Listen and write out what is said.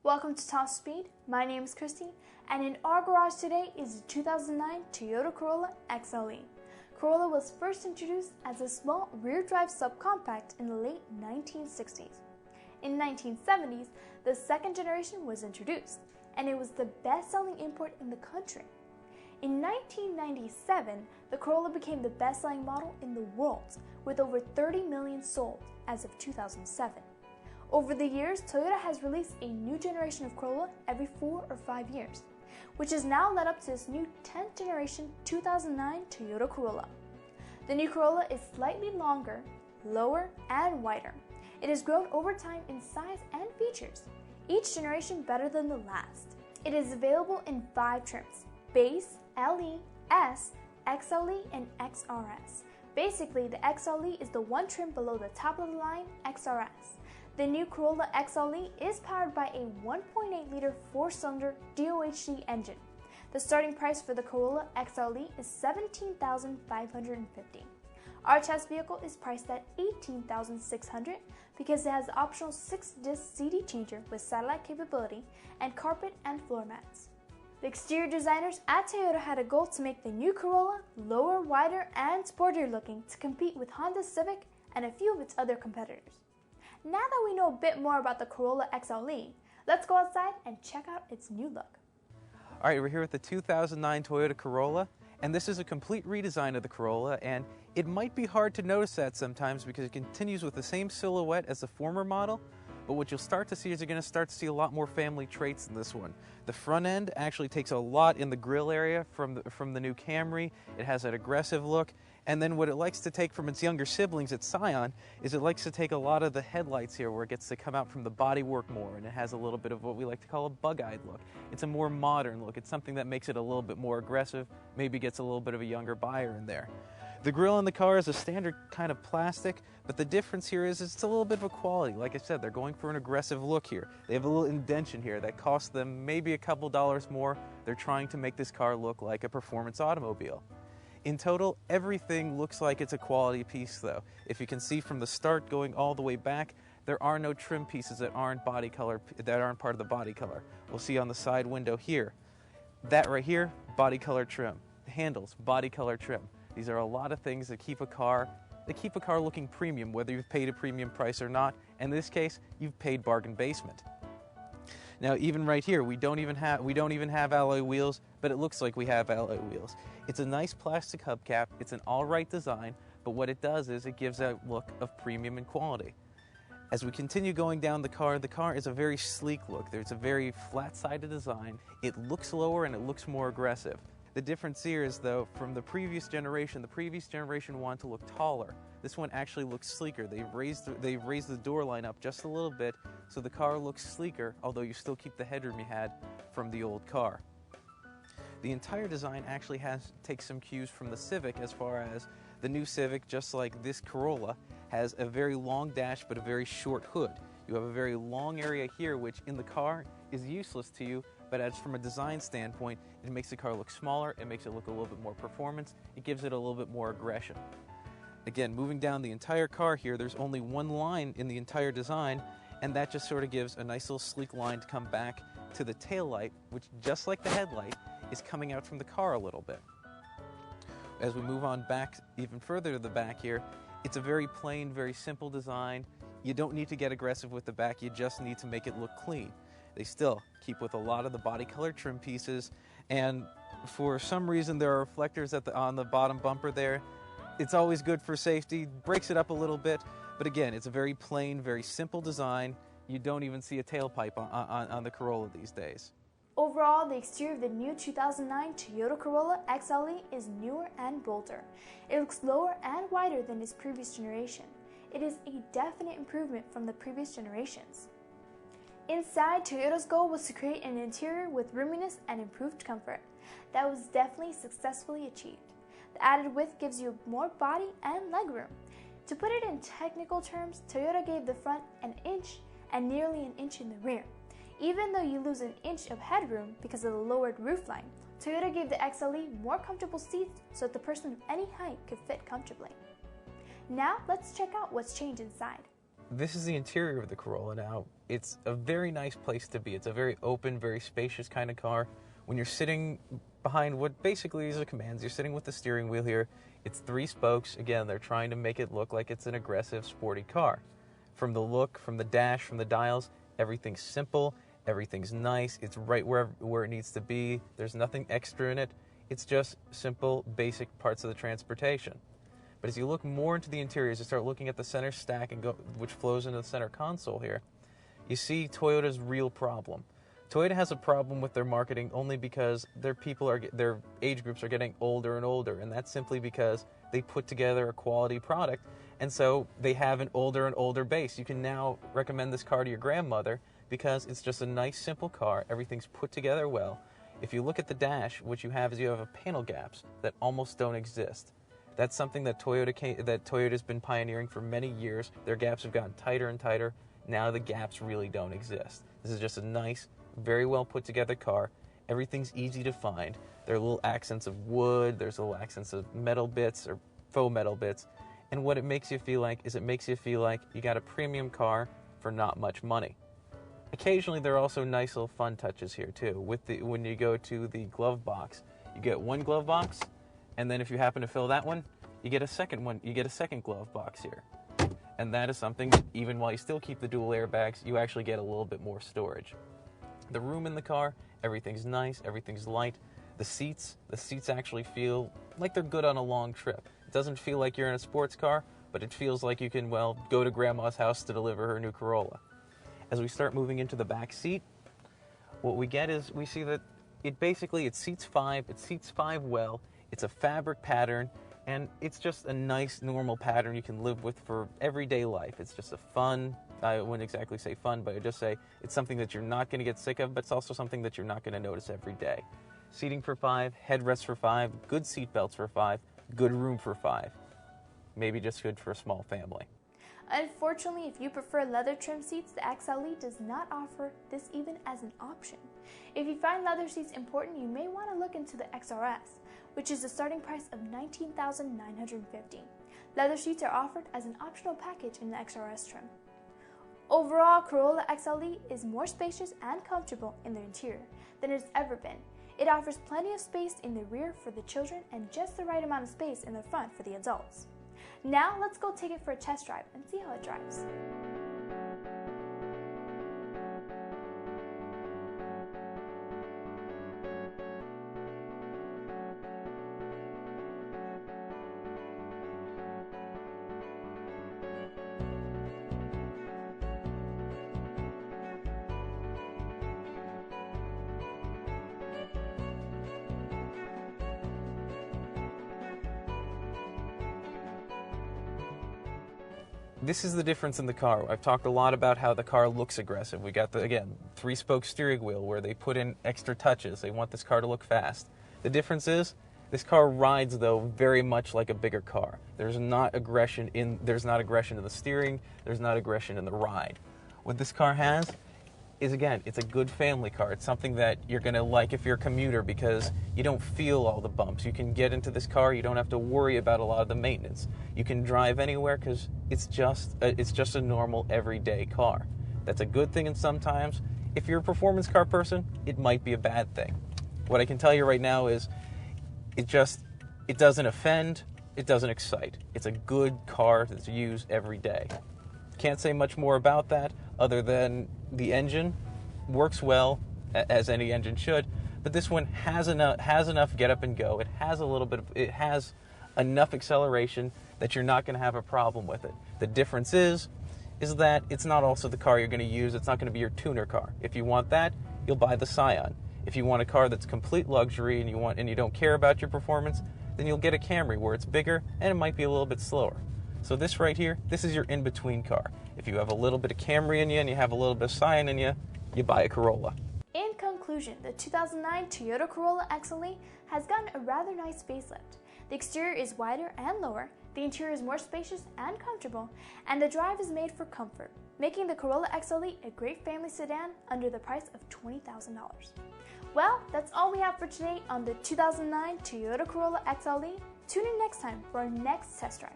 Welcome to Top Speed. My name is Christy, and in our garage today is the 2009 Toyota Corolla XLE. Corolla was first introduced as a small rear-drive subcompact in the late 1960s. In the 1970s, the second generation was introduced, and it was the best-selling import in the country. In 1997, the Corolla became the best-selling model in the world, with over 30 million sold as of 2007. Over the years, Toyota has released a new generation of Corolla every 4 or 5 years, which has now led up to this new 10th generation 2009 Toyota Corolla. The new Corolla is slightly longer, lower, and wider. It has grown over time in size and features, each generation better than the last. It is available in 5 trims: Base, LE, S, XLE, and XRS. Basically, the XLE is the one trim below the top of the line XRS. The new Corolla XLE is powered by a 1.8-liter 4-cylinder DOHC engine. The starting price for the Corolla XLE is $17,550. Our test vehicle is priced at $18,600 because it has the optional 6-disc CD changer with satellite capability and carpet and floor mats. The exterior designers at Toyota had a goal to make the new Corolla lower, wider, and sportier looking to compete with Honda Civic and a few of its other competitors. Now that we know a bit more about the Corolla XLE, let's go outside and check out its new look. Alright, we're here with the 2009 Toyota Corolla, and this is a complete redesign of the Corolla, and it might be hard to notice that sometimes because it continues with the same silhouette as the former model, but what you'll start to see is you're going to start to see a lot more family traits in this one. The front end actually takes a lot in the grille area from the new Camry. It has that aggressive look. And then what it likes to take from its younger siblings at Scion is it likes to take a lot of the headlights here where it gets to come out from the bodywork more, and it has a little bit of what we like to call a bug-eyed look. It's a more modern look. It's something that makes it a little bit more aggressive, maybe gets a little bit of a younger buyer in there. The grille on the car is a standard kind of plastic, but the difference here is it's a little bit of a quality. Like I said, they're going for an aggressive look here. They have a little indentation here that costs them maybe a couple dollars more. They're trying to make this car look like a performance automobile. In total, everything looks like it's a quality piece though. If you can see from the start going all the way back, there are no trim pieces that aren't part of the body color. We'll see on the side window here. That right here, body color trim. The handles, body color trim. These are a lot of things that keep a car looking premium, whether you've paid a premium price or not. In this case, you've paid bargain basement. Now, even right here, we don't even have alloy wheels, but it looks like we have alloy wheels. It's a nice plastic hubcap. It's an all-right design, but what it does is it gives that look of premium and quality. As we continue going down the car is a very sleek look. There's a very flat-sided design. It looks lower and it looks more aggressive. The difference here is, though, from the previous generation wanted to look taller. This one actually looks sleeker. They've raised the door line up just a little bit, so the car looks sleeker, although you still keep the headroom you had from the old car. The entire design actually takes some cues from the Civic, as far as the new Civic, just like this Corolla, has a very long dash but a very short hood. You have a very long area here, which in the car is useless to you, but as from a design standpoint, it makes the car look smaller, it makes it look a little bit more performance, it gives it a little bit more aggression. Again, moving down the entire car here, there's only one line in the entire design, and that just sort of gives a nice little sleek line to come back to the taillight, which, just like the headlight, is coming out from the car a little bit. As we move on back, even further to the back here, it's a very plain, very simple design. You don't need to get aggressive with the back, you just need to make it look clean. They still keep with a lot of the body color trim pieces, and for some reason there are reflectors on the bottom bumper there. It's always good for safety, breaks it up a little bit, but again, it's a very plain, very simple design. You don't even see a tailpipe on the Corolla these days. Overall, the exterior of the new 2009 Toyota Corolla XLE is newer and bolder. It looks lower and wider than its previous generation. It is a definite improvement from the previous generations. Inside, Toyota's goal was to create an interior with roominess and improved comfort. That was definitely successfully achieved. The added width gives you more body and legroom. To put it in technical terms, Toyota gave the front an inch and nearly an inch in the rear. Even though you lose an inch of headroom because of the lowered roofline, Toyota gave the XLE more comfortable seats so that the person of any height could fit comfortably. Now let's check out what's changed inside. This is the interior of the Corolla now. It's a very nice place to be. It's a very open, very spacious kind of car. When you're sitting behind what basically is a commands, you're sitting with the steering wheel here. It's 3 spokes. Again, they're trying to make it look like it's an aggressive, sporty car. From the look, from the dash, from the dials, everything's simple, everything's nice. It's right where it needs to be. There's nothing extra in it. It's just simple, basic parts of the transportation. But as you look more into the interiors, you start looking at the center stack, which flows into the center console here, you see Toyota's real problem. Toyota has a problem with their marketing only because their age groups are getting older and older, and that's simply because they put together a quality product, and so they have an older and older base. You can now recommend this car to your grandmother because it's just a nice, simple car. Everything's put together well. If you look at the dash, what you have is you have panel gaps that almost don't exist. That's something that Toyota's been pioneering for many years. Their gaps have gotten tighter and tighter. Now the gaps really don't exist. This is just a nice, very well put together car. Everything's easy to find. There are little accents of wood, there's little accents of metal bits or faux metal bits. And what it makes you feel like is it makes you feel like you got a premium car for not much money. Occasionally there are also nice little fun touches here too. When you go to the glove box, you get one glove box, and then if you happen to fill that one, you get a second one. You get a second glove box here. And that is something, even while you still keep the dual airbags, you actually get a little bit more storage. The room in the car, everything's nice, everything's light. The seats actually feel like they're good on a long trip. It doesn't feel like you're in a sports car, but it feels like you can, well, go to Grandma's house to deliver her new Corolla. As we start moving into the back seat, what we get is we see that it seats 5. It seats 5 well. It's a fabric pattern, and it's just a nice, normal pattern you can live with for everyday life. It's just a fun, I wouldn't exactly say fun, but I'd just say it's something that you're not going to get sick of, but it's also something that you're not going to notice every day. Seating for 5, headrests for 5, good seat belts for 5, good room for 5. Maybe just good for a small family. Unfortunately, if you prefer leather trim seats, the XLE does not offer this even as an option. If you find leather seats important, you may want to look into the XRS, which is a starting price of $19,950. Leather seats are offered as an optional package in the XRS trim. Overall, Corolla XLE is more spacious and comfortable in the interior than it's ever been. It offers plenty of space in the rear for the children and just the right amount of space in the front for the adults. Now let's go take it for a test drive and see how it drives. This is the difference in the car. I've talked a lot about how the car looks aggressive. We got the, again, 3-spoke steering wheel where they put in extra touches. They want this car to look fast. The difference is this car rides, though, very much like a bigger car. There's not aggression in the steering. There's not aggression in the ride. What this car has is, again, it's a good family car. It's something that you're going to like if you're a commuter because you don't feel all the bumps. You can get into this car. You don't have to worry about a lot of the maintenance. You can drive anywhere because it's just a normal everyday car. That's a good thing, and sometimes if you're a performance car person, it might be a bad thing. What I can tell you right now is it doesn't offend, it doesn't excite. It's a good car that's used every day. Can't say much more about that other than the engine works well, as any engine should, but this one has enough get up and go. It has enough acceleration that you're not going to have a problem with it. The difference is that it's not also the car you're going to use. It's not going to be your tuner car. If you want that, you'll buy the Scion. If you want a car that's complete luxury and you don't care about your performance, then you'll get a Camry where it's bigger and it might be a little bit slower. So this right here, this is your in-between car. If you have a little bit of Camry in you and you have a little bit of Scion in you, you buy a Corolla. In conclusion, the 2009 Toyota Corolla XLE has gotten a rather nice facelift. The exterior is wider and lower, the interior is more spacious and comfortable, and the drive is made for comfort, making the Corolla XLE a great family sedan under the price of $20,000. Well, that's all we have for today on the 2009 Toyota Corolla XLE. Tune in next time for our next test drive.